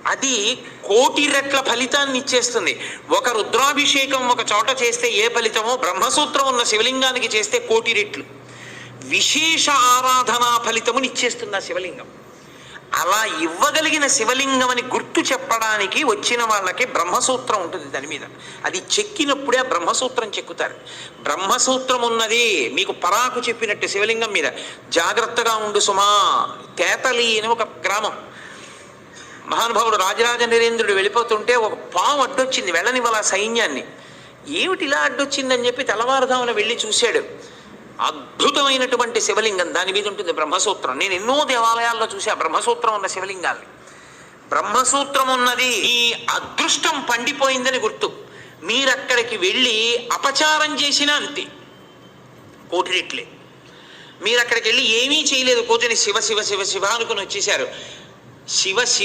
అది కోటి రెట్ల ఫలితాన్ని ఇచ్చేస్తుంది. ఒక రుద్రాభిషేకం ఒక చోట చేస్తే ఏ ఫలితమో బ్రహ్మసూత్రం ఉన్న శివలింగానికి చేస్తే కోటి రెట్లు విశేష ఆరాధనా ఫలితముని ఇచ్చేస్తుంది ఆ శివలింగం. అలా ఇవ్వగలిగిన శివలింగం అని గుర్తు చెప్పడానికి వచ్చిన వాళ్ళకి బ్రహ్మసూత్రం ఉంటుంది దాని మీద. అది చెక్కినప్పుడే ఆ బ్రహ్మసూత్రం చెక్కుతారు. బ్రహ్మసూత్రం ఉన్నది మీకు పరాకు చెప్పినట్టు శివలింగం మీద. జాగ్రత్తగా ఉండు సుమా. తేతలి అని ఒక గ్రామం. మహానుభావుడు రాజరాజ నరేంద్రుడు వెళ్ళిపోతుంటే ఒక పాము అడ్డొచ్చింది, వెళ్ళనివ్వాల సైన్యాన్ని. ఏమిటి ఇలా అడ్డొచ్చిందని చెప్పి తెల్లవారుదామున వెళ్ళి చూశాడు. అద్భుతమైనటువంటి శివలింగం, దాని మీద ఉంటుంది బ్రహ్మసూత్రం. నేను ఎన్నో దేవాలయాల్లో చూసా బ్రహ్మసూత్రం ఉన్న శివలింగాల్ని. బ్రహ్మసూత్రం ఉన్నది ఈ అదృష్టం పండిపోయిందని గుర్తు. మీరక్కడికి వెళ్ళి అపచారం చేసినా అంతే, కోటి రెట్లే. మీరు అక్కడికి వెళ్ళి ఏమీ చేయలేదు, కూర్చొని శివ శివ శివ శివ అనుకుని వచ్చేశారు. శివ శివ